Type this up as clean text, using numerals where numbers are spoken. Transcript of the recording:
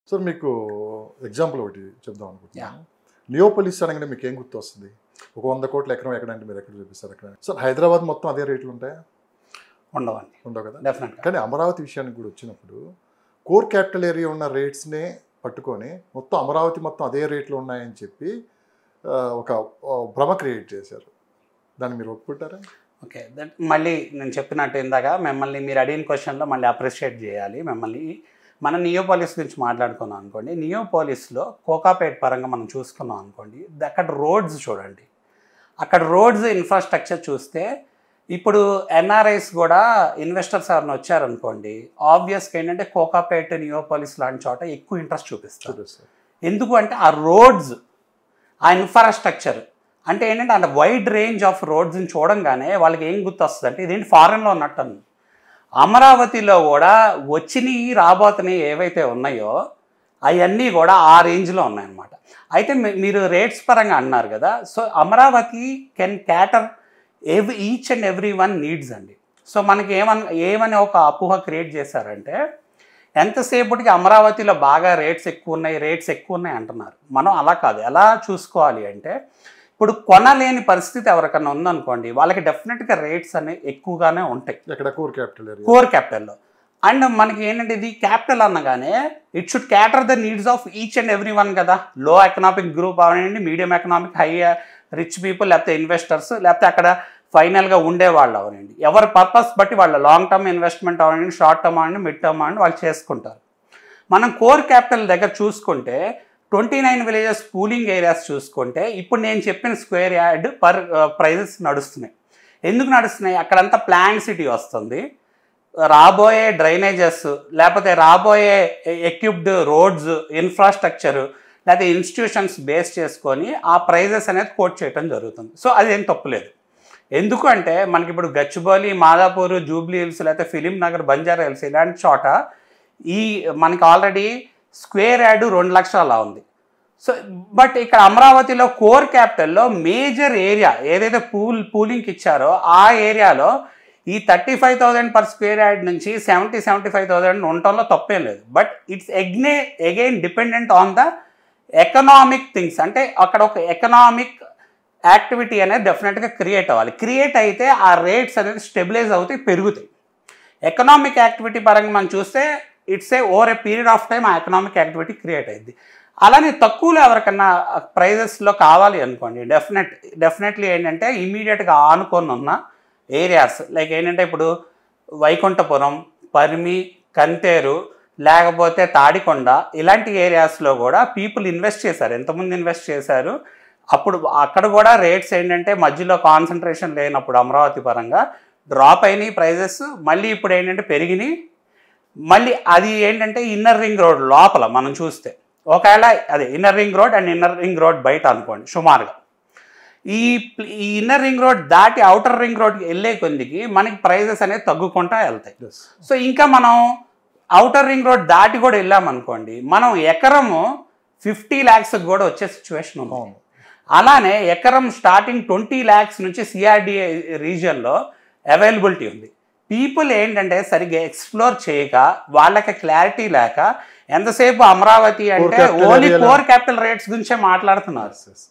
Sir మీకు example ఒకటి చెప్దాం అనుకుంటున్నాను. నియోపోలిస్ అనగానే మీకు ఏం గుర్తొస్తుంది? ఒక 100 కోట్ల ఎకరం ఎక్కడంటే మీరు ఎక్కడ చూపిస్తారు అక్కడ? సార్ హైదరాబాద్ మొత్తం అదే రేట్లు ఉంటాయా? ఉండవండి. ఉండవు కదా. డెఫినెట్గా. కానీ అమరావతి విషయానికి కూడా వచ్చినప్పుడు కోర్ క్యాపిటల్ ఏరియా ఉన్న రేట్స్నే పట్టుకొని మొత్తం అమరావతి మొత్తం అదే రేట్లు ఉన్నాయని చెప్పి ఒక భ్రమ క్రియేట్ చేశారు. దాన్ని మీరు ఒప్పుకుంటారా? ఓకే, మళ్ళీ నేను చెప్పినట్టు ఇందాక మిమ్మల్ని మీరు అడిగిన క్వశ్చన్లో మళ్ళీ అప్రిషియేట్ చేయాలి మిమ్మల్ని. మనం నియోపోలిస్ గురించి మాట్లాడుకున్నాం అనుకోండి. నియోపోలిస్లో కోకాపేట్ పరంగా మనం చూసుకున్నాం అనుకోండి, అక్కడ రోడ్స్ చూడండి. అక్కడ రోడ్స్ ఇన్ఫ్రాస్ట్రక్చర్ చూస్తే ఇప్పుడు ఎన్ఆర్ఐస్ కూడా ఇన్వెస్టర్స్ ఎవరైనా వచ్చారనుకోండి, ఆబ్వియస్గా ఏంటంటే కోకాపేట్ నియోపోలిస్ లాంటి చోట ఎక్కువ ఇంట్రెస్ట్ చూపిస్తారు. ఎందుకు అంటే ఆ రోడ్స్, ఆ ఇన్ఫ్రాస్ట్రక్చర్ అంటే ఏంటంటే అంత వైడ్ రేంజ్ ఆఫ్ రోడ్స్ని చూడంగానే వాళ్ళకి ఏం గుర్తొస్తుంది అంటే ఇదేంటి ఫారెన్లో ఉన్నట్టు. అమరావతిలో కూడా వచ్చినవి రాబోతున్నాయి ఏవైతే ఉన్నాయో అవన్నీ కూడా ఆ రేంజ్లో ఉన్నాయన్నమాట. అయితే మీరు రేట్స్ పరంగా అన్నారు కదా, so Amaravati can cater each and every one needs అండి. సో మనకి ఏమని ఒక అపోహ క్రియేట్ చేశారంటే ఎంతసేపటికి అమరావతిలో బాగా రేట్స్ ఎక్కువ ఉన్నాయి అంటున్నారు. మనం అలా కాదు. ఎలా చూసుకోవాలి అంటే ఇప్పుడు కొనలేని పరిస్థితి ఎవరికన్నా ఉందనుకోండి, వాళ్ళకి డెఫినెట్గా రేట్స్ అనేవి ఎక్కువగానే ఉంటాయి కోర్ క్యాపిటల్లో. అండ్ మనకి ఏంటంటే ఇది క్యాపిటల్ అనగానే it should cater the needs of each and every one కదా. లో ఎకనామిక్ గ్రూప్ అవనండి, medium economic, high rich people, లేకపోతే ఇన్వెస్టర్స్, లేకపోతే అక్కడ ఫైనల్గా ఉండేవాళ్ళు అవనండి. ఎవరి పర్పస్ బట్టి వాళ్ళ లాంగ్ టర్మ్ ఇన్వెస్ట్మెంట్ అవనండి, షార్ట్ టర్మ్ అవనండి, మిడ్ టర్మ్ అవనండి, వాళ్ళు చేసుకుంటారు. మనం కోర్ క్యాపిటల్ దగ్గర చూసుకుంటే 29 విలేజెస్ పూలింగ్ ఏరియాస్ చూసుకుంటే ఇప్పుడు నేను చెప్పిన స్క్వేర్ యార్డ్ పర్ ప్రైజెస్ నడుస్తున్నాయి. ఎందుకు నడుస్తున్నాయి? అక్కడంతా ప్లాన్ సిటీ వస్తుంది. రాబోయే డ్రైనేజెస్, లేకపోతే రాబోయే ఎక్విప్డ్ రోడ్స్, ఇన్ఫ్రాస్ట్రక్చరు, లేకపోతే ఇన్స్టిట్యూషన్స్ బేస్ చేసుకొని ఆ ప్రైజెస్ అనేది కోట్ చేయడం జరుగుతుంది. సో అదేం తప్పులేదు. ఎందుకు అంటే మనకి ఇప్పుడు గచ్చిబౌలి, మాదాపూర్, జూబ్లీ హిల్స్, లేకపోతే ఫిలిం నగర్, బంజారా హిల్స్ ఇలాంటి చోట మనకి ఆల్రెడీ స్క్వేర్ యార్డ్ 2 లక్షలు అలా ఉంది. సో బట్ ఇక్కడ అమరావతిలో కోర్ క్యాపిటల్లో మేజర్ ఏరియా ఏదైతే పూలింగ్కి ఇచ్చారో ఆ ఏరియాలో ఈ 35,000 పర్ స్క్వేర్ యార్డ్ నుంచి 75,000 ఉండటంలో తప్పేం లేదు. But it's again dependent on the economic things. అంటే అక్కడ ఒక ఎకనామిక్ యాక్టివిటీ అనేది డెఫినెట్గా క్రియేట్ అవ్వాలి. క్రియేట్ అయితే ఆ రేట్స్ అనేది స్టెబిలైజ్ అవుతాయి, పెరుగుతాయి. ఎకనామిక్ యాక్టివిటీ పరంగా మనం చూస్తే it's over a period of time ఆ ఎకనామిక్ యాక్టివిటీ క్రియేట్ అయింది. అలానే తక్కువలో ఎవరికన్నా ప్రైజెస్లో కావాలి అనుకోండి, డెఫినెట్లీ ఏంటంటే ఇమీడియట్గా ఆనుకొని ఉన్న ఏరియాస్ లైక్ ఏంటంటే ఇప్పుడు వైకుంఠపురం, పరిమి, కంతేరు, లేకపోతే తాడికొండ ఇలాంటి ఏరియాస్లో కూడా పీపుల్ ఇన్వెస్ట్ చేశారు. ఎంతమంది ఇన్వెస్ట్ చేశారు? అప్పుడు అక్కడ కూడా రేట్స్ ఏంటంటే మధ్యలో కాన్సన్ట్రేషన్ లేనప్పుడు అమరావతి పరంగా డ్రాప్ అయినాయి ప్రైజెస్. మళ్ళీ ఇప్పుడు ఏంటంటే పెరిగినాయి. మళ్ళీ అది ఏంటంటే ఇన్నర్ రింగ్ రోడ్ లోపల మనం చూస్తే ఒకవేళ అదే inner ring road and inner ring road బయట అనుకోండి సుమారుగా. ఈ ఇన్నర్ రింగ్ రోడ్ దాటి అవుటర్ రింగ్ రోడ్కి వెళ్ళే కొద్దికి మనకి ప్రైజెస్ అనేది తగ్గుకుంటా వెళ్తాయి. సో ఇంకా మనం అవుటర్ రింగ్ రోడ్ దాటి కూడా వెళ్ళామనుకోండి, మనం ఎకరము 50 lakhs కూడా వచ్చే సిచ్యువేషన్ ఉంది. అలానే ఎకరం స్టార్టింగ్ 20 lakhs నుంచి సిఆర్డిఏ రీజియన్లో అవైలబిలిటీ ఉంది. పీపుల్ ఏంటంటే సరిగ్గా ఎక్స్ప్లోర్ చేయక, వాళ్ళకి క్లారిటీ లేక ఎంతసేపు అమరావతి అంటే ఓన్లీ కోర్ క్యాపిటల్ రేట్స్ గురించే మాట్లాడుతున్నారు.